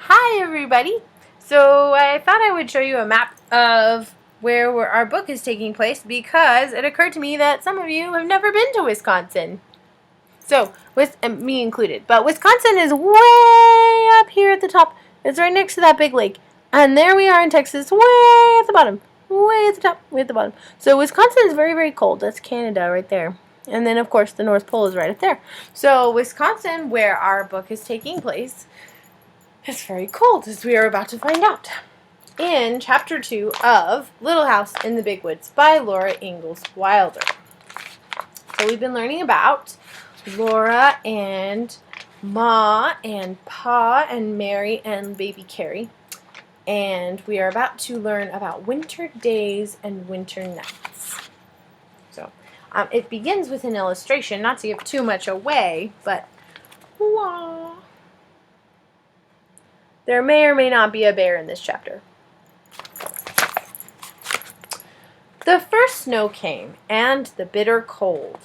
Hi everybody! So I thought I would show you a map of where our book is taking place because it occurred to me that some of you have never been to Wisconsin. So, with me included. But Wisconsin is way up here at the top. It's right next to that big lake. And there we are in Texas, way at the bottom. Way at the top, way at the bottom. So Wisconsin is very, very cold. That's Canada right there. And then, of course, the North Pole is right up there. So Wisconsin, where our book is taking place, it's very cold, as we are about to find out. In Chapter 2 of Little House in the Big Woods by Laura Ingalls Wilder. So we've been learning about Laura and Ma and Pa and Mary and baby Carrie. And we are about to learn about winter days and winter nights. So it begins with an illustration, not to give too much away, but wah. There may or may not be a bear in this chapter. The first snow came, and the bitter cold.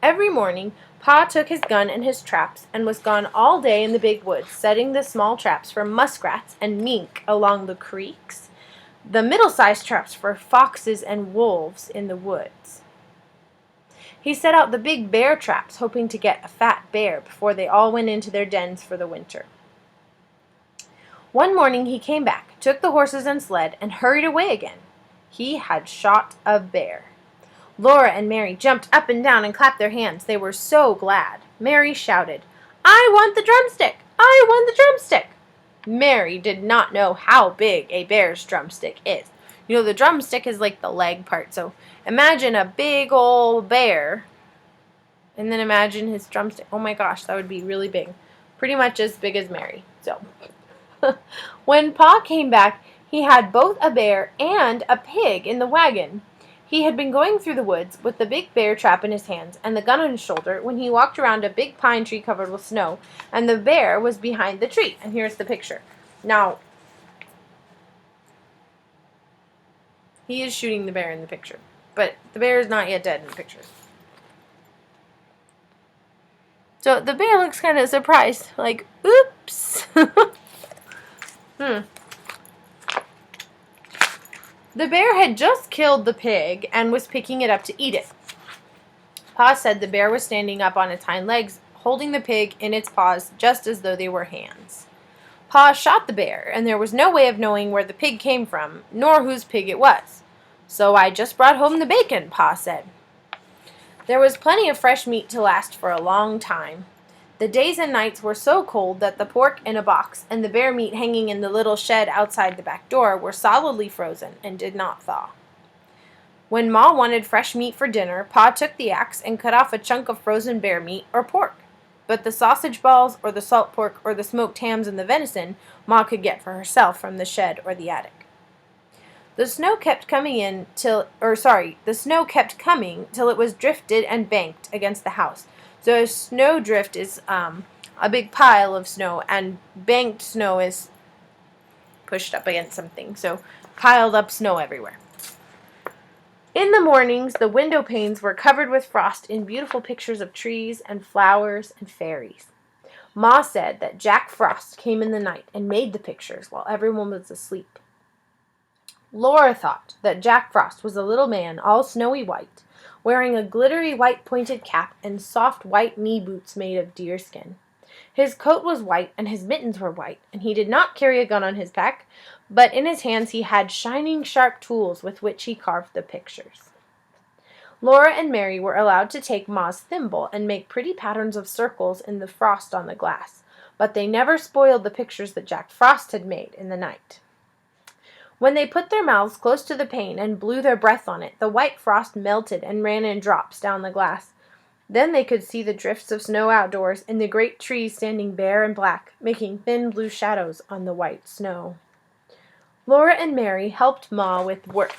Every morning, Pa took his gun and his traps and was gone all day in the big woods, setting the small traps for muskrats and mink along the creeks, the middle-sized traps for foxes and wolves in the woods. He set out the big bear traps, hoping to get a fat bear before they all went into their dens for the winter. One morning he came back, took the horses and sled, and hurried away again. He had shot a bear. Laura and Mary jumped up and down and clapped their hands. They were so glad. Mary shouted, "I want the drumstick! I want the drumstick!" Mary did not know how big a bear's drumstick is. You know, the drumstick is like the leg part. So imagine a big old bear, and then imagine his drumstick. Oh my gosh, that would be really big. Pretty much as big as Mary. So when Pa came back, he had both a bear and a pig in the wagon. He had been going through the woods with the big bear trap in his hands and the gun on his shoulder when he walked around a big pine tree covered with snow, and the bear was behind the tree. And here's the picture. Now, he is shooting the bear in the picture, but the bear is not yet dead in the picture. So the bear looks kind of surprised, like, oops. The bear had just killed the pig and was picking it up to eat it. Pa said the bear was standing up on its hind legs, holding the pig in its paws just as though they were hands. Pa shot the bear, and there was no way of knowing where the pig came from, nor whose pig it was. "So I just brought home the bacon," Pa said. There was plenty of fresh meat to last for a long time. The days and nights were so cold that the pork in a box and the bear meat hanging in the little shed outside the back door were solidly frozen and did not thaw. When Ma wanted fresh meat for dinner, Pa took the axe and cut off a chunk of frozen bear meat or pork. But the sausage balls or the salt pork or the smoked hams and the venison Ma could get for herself from the shed or the attic. The snow kept coming till it was drifted and banked against the house. So a snowdrift is a big pile of snow, and banked snow is pushed up against something. So piled up snow everywhere. In the mornings, the window panes were covered with frost in beautiful pictures of trees and flowers and fairies. Ma said that Jack Frost came in the night and made the pictures while everyone was asleep. Laura thought that Jack Frost was a little man all snowy white, wearing a glittery white pointed cap and soft white knee boots made of deerskin. His coat was white and his mittens were white, and he did not carry a gun on his back, but in his hands he had shining sharp tools with which he carved the pictures. Laura and Mary were allowed to take Ma's thimble and make pretty patterns of circles in the frost on the glass, but they never spoiled the pictures that Jack Frost had made in the night. When they put their mouths close to the pane and blew their breath on it, the white frost melted and ran in drops down the glass. Then they could see the drifts of snow outdoors and the great trees standing bare and black, making thin blue shadows on the white snow. Laura and Mary helped Ma with work.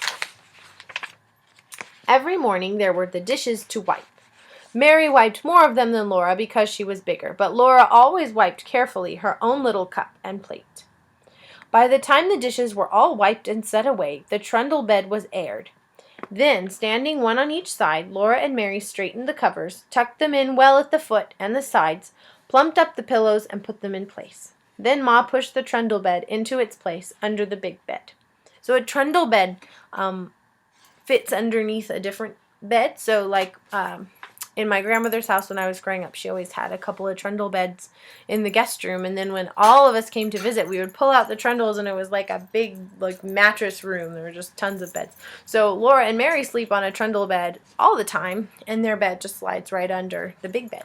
Every morning there were the dishes to wipe. Mary wiped more of them than Laura because she was bigger, but Laura always wiped carefully her own little cup and plate. By the time the dishes were all wiped and set away, the trundle bed was aired. Then, standing one on each side, Laura and Mary straightened the covers, tucked them in well at the foot and the sides, plumped up the pillows, and put them in place. Then Ma pushed the trundle bed into its place under the big bed. So a trundle bed fits underneath a different bed. So like in my grandmother's house when I was growing up, she always had a couple of trundle beds in the guest room. And then when all of us came to visit, we would pull out the trundles and it was like a big like mattress room. There were just tons of beds. So Laura and Mary sleep on a trundle bed all the time, and their bed just slides right under the big bed.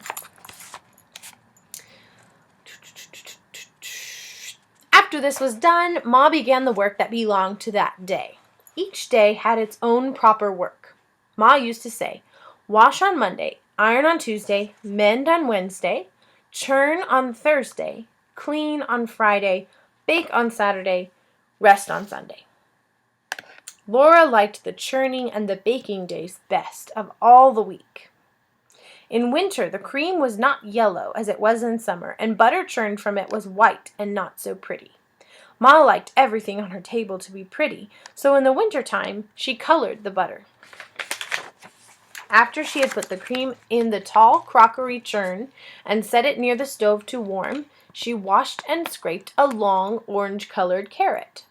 After this was done, Ma began the work that belonged to that day. Each day had its own proper work. Ma used to say, wash on Monday, iron on Tuesday, mend on Wednesday, churn on Thursday, clean on Friday, bake on Saturday, rest on Sunday. Laura liked the churning and the baking days best of all the week. In winter, the cream was not yellow as it was in summer, and butter churned from it was white and not so pretty. Ma liked everything on her table to be pretty, so in the winter time, she colored the butter. After she had put the cream in the tall crockery churn and set it near the stove to warm, she washed and scraped a long orange-colored carrot.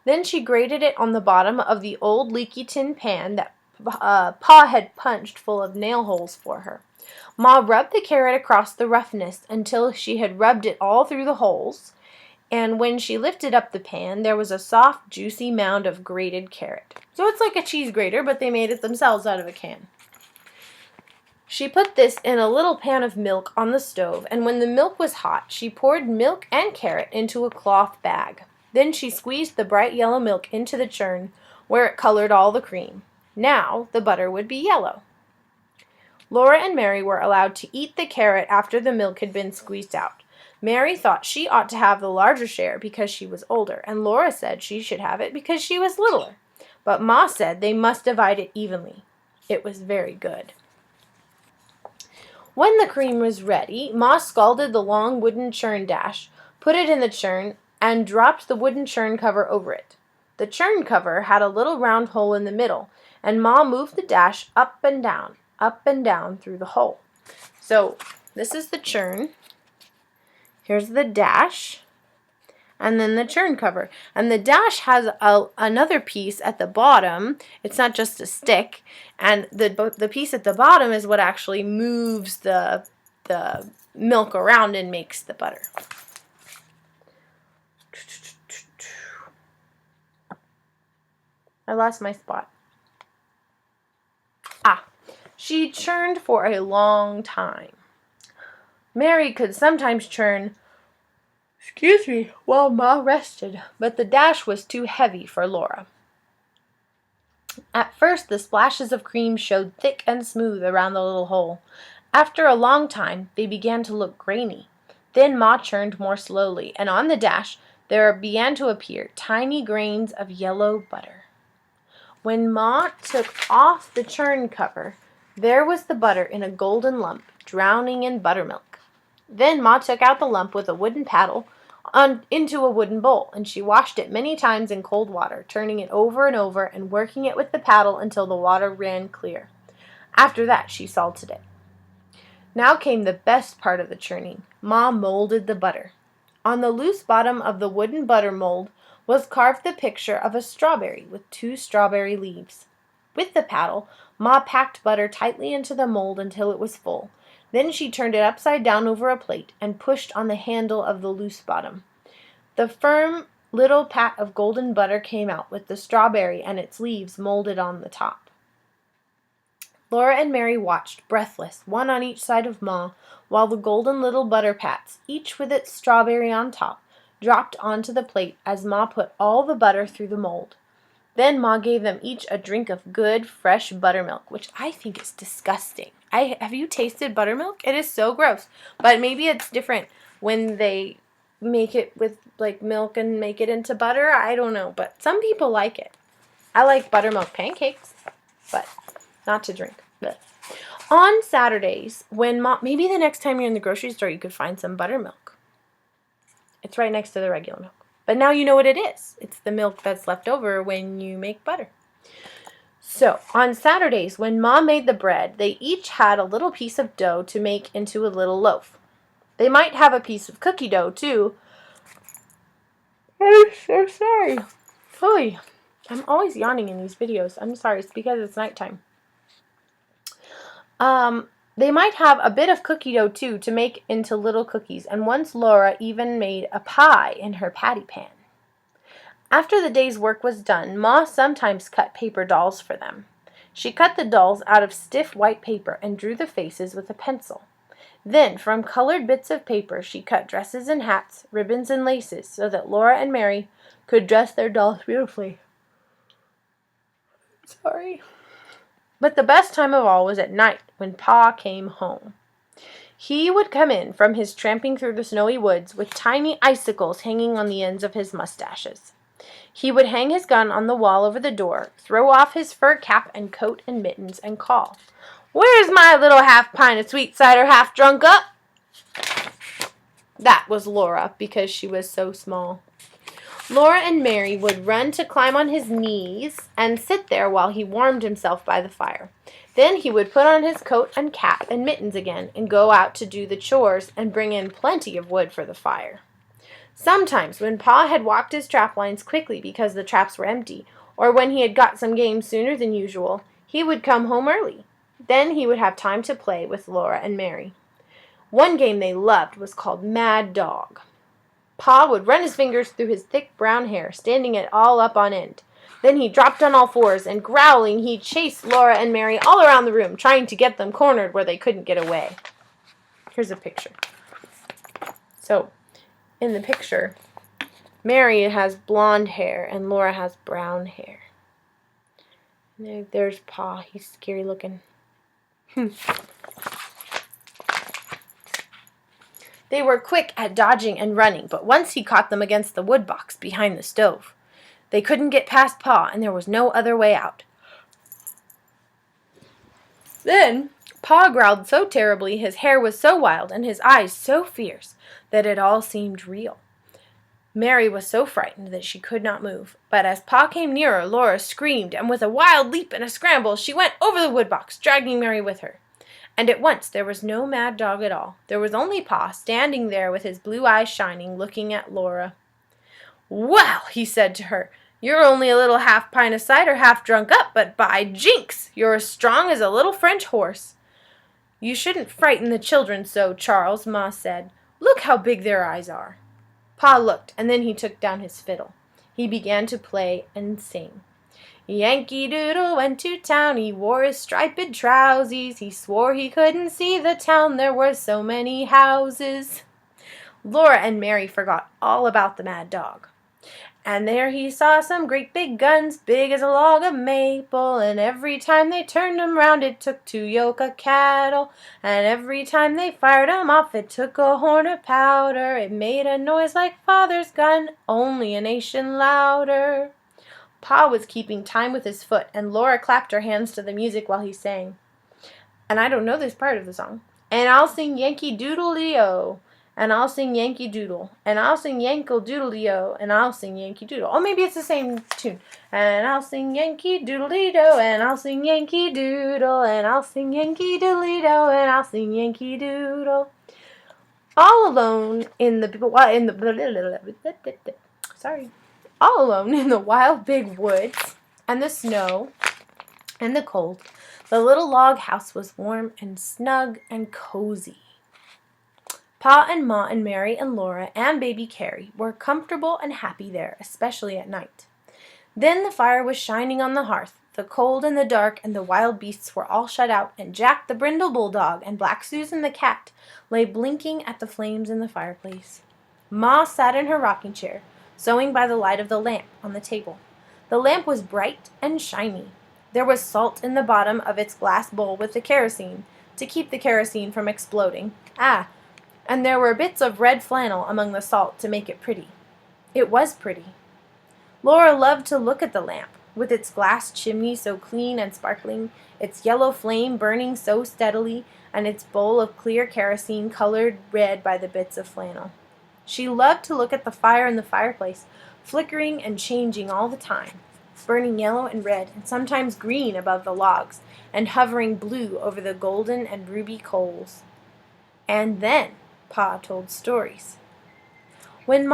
Then she grated it on the bottom of the old leaky tin pan that Pa had punched full of nail holes for her. Ma rubbed the carrot across the roughness until she had rubbed it all through the holes, and when she lifted up the pan, there was a soft, juicy mound of grated carrot. So it's like a cheese grater, but they made it themselves out of a can. She put this in a little pan of milk on the stove, and when the milk was hot, she poured milk and carrot into a cloth bag. Then she squeezed the bright yellow milk into the churn, where it colored all the cream. Now the butter would be yellow. Laura and Mary were allowed to eat the carrot after the milk had been squeezed out. Mary thought she ought to have the larger share because she was older, and Laura said she should have it because she was littler. But Ma said they must divide it evenly. It was very good. When the cream was ready, Ma scalded the long wooden churn dash, put it in the churn, and dropped the wooden churn cover over it. The churn cover had a little round hole in the middle, and Ma moved the dash up and down through the hole. So this is the churn. Here's the dash, and then the churn cover. And the dash has another piece at the bottom. It's not just a stick, and the piece at the bottom is what actually moves the milk around and makes the butter. I lost my spot. She churned for a long time. Mary could sometimes churn, while Ma rested, but the dash was too heavy for Laura. At first, the splashes of cream showed thick and smooth around the little hole. After a long time, they began to look grainy. Then Ma churned more slowly, and on the dash there began to appear tiny grains of yellow butter. When Ma took off the churn cover, there was the butter in a golden lump, drowning in buttermilk. Then Ma took out the lump with a wooden paddle into a wooden bowl, and she washed it many times in cold water, turning it over and over and working it with the paddle until the water ran clear. After that, she salted it. Now came the best part of the churning. Ma molded the butter. On the loose bottom of the wooden butter mold was carved the picture of a strawberry with 2 strawberry leaves. With the paddle, Ma packed butter tightly into the mold until it was full. Then she turned it upside down over a plate and pushed on the handle of the loose bottom. The firm little pat of golden butter came out with the strawberry and its leaves molded on the top. Laura and Mary watched, breathless, one on each side of Ma, while the golden little butter pats, each with its strawberry on top, dropped onto the plate as Ma put all the butter through the mold. Then Ma gave them each a drink of good, fresh buttermilk, which I think is disgusting. Have you tasted buttermilk? It is so gross. But maybe it's different when they make it with like milk and make it into butter. I don't know, but some people like it. I like buttermilk pancakes, but not to drink. But on Saturdays, when maybe the next time you're in the grocery store, you could find some buttermilk. It's right next to the regular milk. But now you know what it is. It's the milk that's left over when you make butter. So, on Saturdays, when Ma made the bread, they each had a little piece of dough to make into a little loaf. They might have a piece of cookie dough, too, I'm so sorry. Holy, I'm always yawning in these videos. I'm sorry. It's because it's nighttime. They might have a bit of cookie dough too to make into little cookies, and once Laura even made a pie in her patty pan. After the day's work was done, Ma sometimes cut paper dolls for them. She cut the dolls out of stiff white paper and drew the faces with a pencil. Then, from colored bits of paper, she cut dresses and hats, ribbons and laces, so that Laura and Mary could dress their dolls beautifully. Sorry. But the best time of all was at night, when Pa came home. He would come in from his tramping through the snowy woods with tiny icicles hanging on the ends of his mustaches. He would hang his gun on the wall over the door, throw off his fur cap and coat and mittens, and call, "Where's my little half pint of sweet cider half drunk up?" That was Laura, because she was so small. Laura and Mary would run to climb on his knees and sit there while he warmed himself by the fire. Then he would put on his coat and cap and mittens again and go out to do the chores and bring in plenty of wood for the fire. Sometimes, when Pa had walked his trap lines quickly because the traps were empty, or when he had got some game sooner than usual, he would come home early. Then he would have time to play with Laura and Mary. One game they loved was called Mad Dog. Pa would run his fingers through his thick brown hair, standing it all up on end. Then he dropped on all fours, and growling, he chased Laura and Mary all around the room, trying to get them cornered where they couldn't get away. Here's a picture. So, in the picture, Mary has blonde hair, and Laura has brown hair. And there's Pa. He's scary looking. They were quick at dodging and running, but once he caught them against the wood box behind the stove. They couldn't get past Pa, and there was no other way out. Then Pa growled so terribly, his hair was so wild, and his eyes so fierce, that it all seemed real. Mary was so frightened that she could not move, but as Pa came nearer, Laura screamed, and with a wild leap and a scramble, she went over the wood box, dragging Mary with her. And at once there was no mad dog at all. There was only Pa, standing there with his blue eyes shining, looking at Laura. "Well," he said to her, "you're only a little half pint of cider half drunk up, but by jinks, you're as strong as a little French horse." "You shouldn't frighten the children so, Charles," Ma said. "Look how big their eyes are." Pa looked, and then he took down his fiddle. He began to play and sing. "Yankee Doodle went to town, he wore his striped trousies, he swore he couldn't see the town, there were so many houses." Laura and Mary forgot all about the mad dog. "And there he saw some great big guns, big as a log of maple, and every time they turned 'em round it took 2 yoke of cattle, and every time they fired 'em off it took a horn of powder, it made a noise like father's gun, only a nation louder." Pa was keeping time with his foot, and Laura clapped her hands to the music while he sang. And I don't know this part of the song. "And I'll sing Yankee Doodle-dee-o, and I'll sing Yankee Doodle, and I'll sing Yankle Doodle-dee-o, and I'll sing Yankee Doodle." Oh, maybe it's the same tune. "And I'll sing Yankee Doodle-dee-do, and I'll sing Yankee Doodle, and I'll sing Yankee Doodle-dee-do, and I'll sing Yankee Doodle." All alone in the all alone in the wild big woods, and the snow, and the cold, the little log house was warm and snug and cozy. Pa and Ma and Mary and Laura and baby Carrie were comfortable and happy there, especially at night. Then the fire was shining on the hearth, the cold and the dark and the wild beasts were all shut out, and Jack the brindle bulldog and Black Susan the cat lay blinking at the flames in the fireplace. Ma sat in her rocking chair, sewing by the light of the lamp on the table. The lamp was bright and shiny. There was salt in the bottom of its glass bowl with the kerosene, to keep the kerosene from exploding. And there were bits of red flannel among the salt to make it pretty. It was pretty. Laura loved to look at the lamp, with its glass chimney so clean and sparkling, its yellow flame burning so steadily, and its bowl of clear kerosene colored red by the bits of flannel. She loved to look at the fire in the fireplace, flickering and changing all the time, burning yellow and red and sometimes green above the logs, and hovering blue over the golden and ruby coals. And then Pa told stories. When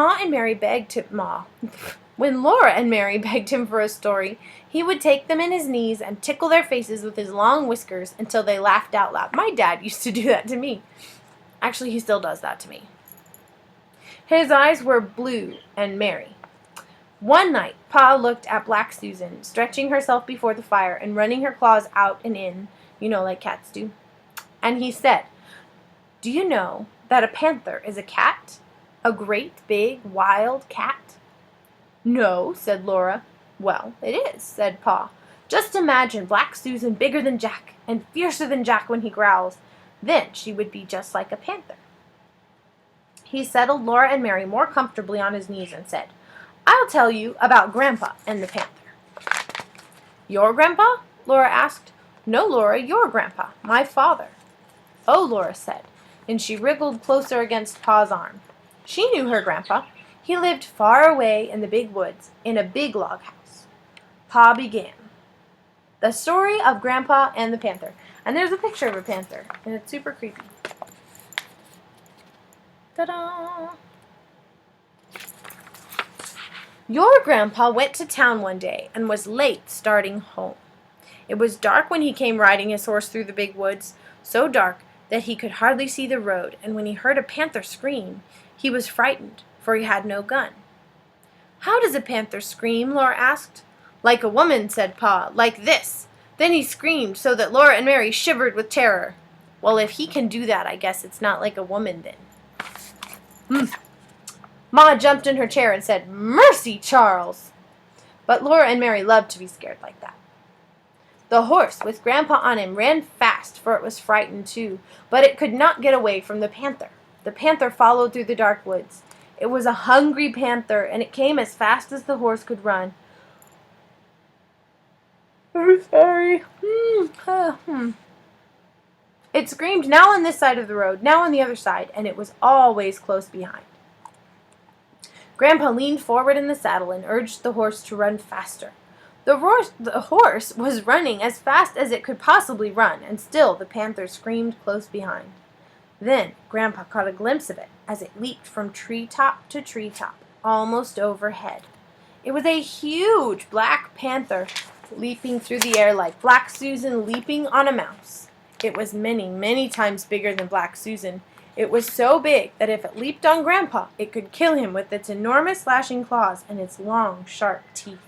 when Laura and Mary begged him for a story, he would take them in his knees and tickle their faces with his long whiskers until they laughed out loud. My dad used to do that to me. Actually, he still does that to me. His eyes were blue and merry. One night, Pa looked at Black Susan, stretching herself before the fire and running her claws out and in, like cats do. And he said, "Do you know that a panther is a cat? A great, big, wild cat?" "No," said Laura. "Well, it is," said Pa. "Just imagine Black Susan bigger than Jack and fiercer than Jack when he growls. Then she would be just like a panther." He settled Laura and Mary more comfortably on his knees and said, "I'll tell you about Grandpa and the panther." "Your grandpa?" Laura asked. "No, Laura, your grandpa, my father." "Oh," Laura said, and she wriggled closer against Pa's arm. She knew her grandpa. He lived far away in the big woods, in a big log house. Pa began. The story of Grandpa and the panther. And there's a picture of a panther, and it's super creepy. Ta-da! Your grandpa went to town one day and was late starting home. It was dark when he came riding his horse through the big woods, so dark that he could hardly see the road, and when he heard a panther scream, he was frightened, for he had no gun. "How does a panther scream?" Laura asked. "Like a woman," said Pa, "like this." Then he screamed so that Laura and Mary shivered with terror. "Well, if he can do that, I guess it's not like a woman then." Ma jumped in her chair and said, "Mercy, Charles!" But Laura and Mary loved to be scared like that. The horse, with Grandpa on him, ran fast, for it was frightened too, but it could not get away from the panther. The panther followed through the dark woods. It was a hungry panther, and it came as fast as the horse could run. I'm sorry. It screamed now on this side of the road, now on the other side, and it was always close behind. Grandpa leaned forward in the saddle and urged the horse to run faster. The horse was running as fast as it could possibly run, and still the panther screamed close behind. Then Grandpa caught a glimpse of it as it leaped from treetop to treetop, almost overhead. It was a huge black panther leaping through the air like Black Susan leaping on a mouse. It was many, many times bigger than Black Susan. It was so big that if it leaped on Grandpa, it could kill him with its enormous slashing claws and its long, sharp teeth.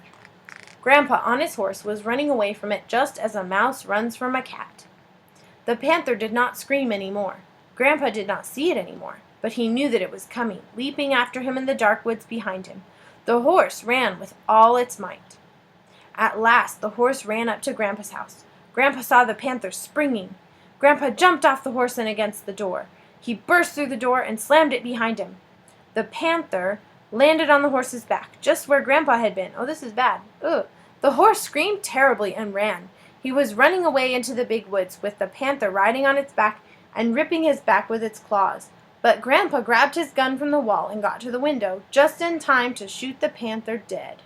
Grandpa on his horse was running away from it just as a mouse runs from a cat. The panther did not scream any more. Grandpa did not see it anymore, but he knew that it was coming, leaping after him in the dark woods behind him. The horse ran with all its might. At last the horse ran up to Grandpa's house. Grandpa saw the panther springing. Grandpa jumped off the horse and against the door. He burst through the door and slammed it behind him. The panther landed on the horse's back, just where Grandpa had been. Oh, this is bad. Ugh. The horse screamed terribly and ran. He was running away into the big woods with the panther riding on its back and ripping his back with its claws. But Grandpa grabbed his gun from the wall and got to the window, just in time to shoot the panther dead.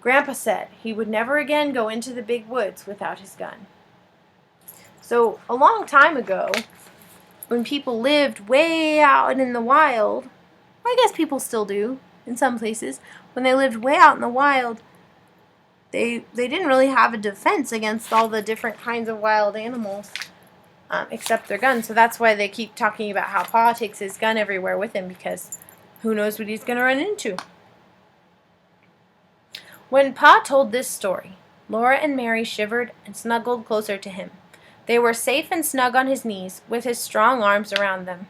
Grandpa said he would never again go into the big woods without his gun. So, a long time ago, when people lived way out in the wild, I guess people still do in some places, when they lived way out in the wild, they didn't really have a defense against all the different kinds of wild animals. Except their gun. So that's why they keep talking about how Pa takes his gun everywhere with him, because who knows what he's going to run into. When Pa told this story, Laura and Mary shivered and snuggled closer to him. They were safe and snug on his knees, with his strong arms around them.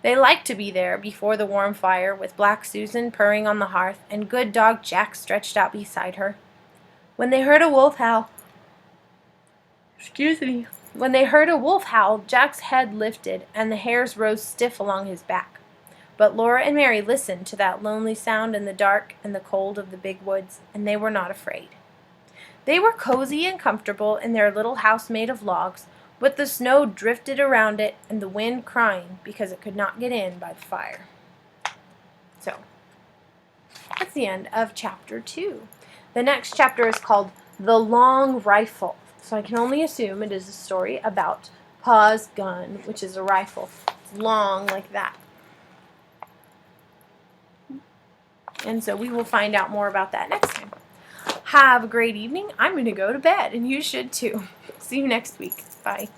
They liked to be there before the warm fire, with Black Susan purring on the hearth and good dog Jack stretched out beside her. When they heard a wolf howl, Jack's head lifted and the hairs rose stiff along his back. But Laura and Mary listened to that lonely sound in the dark and the cold of the big woods, and they were not afraid. They were cozy and comfortable in their little house made of logs, with the snow drifted around it and the wind crying because it could not get in by the fire. So, that's the end of chapter 2. The next chapter is called The Long Rifle. So I can only assume it is a story about Pa's gun, which is a rifle. It's long like that. And so we will find out more about that next time. Have a great evening. I'm going to go to bed, and you should too. See you next week. Bye.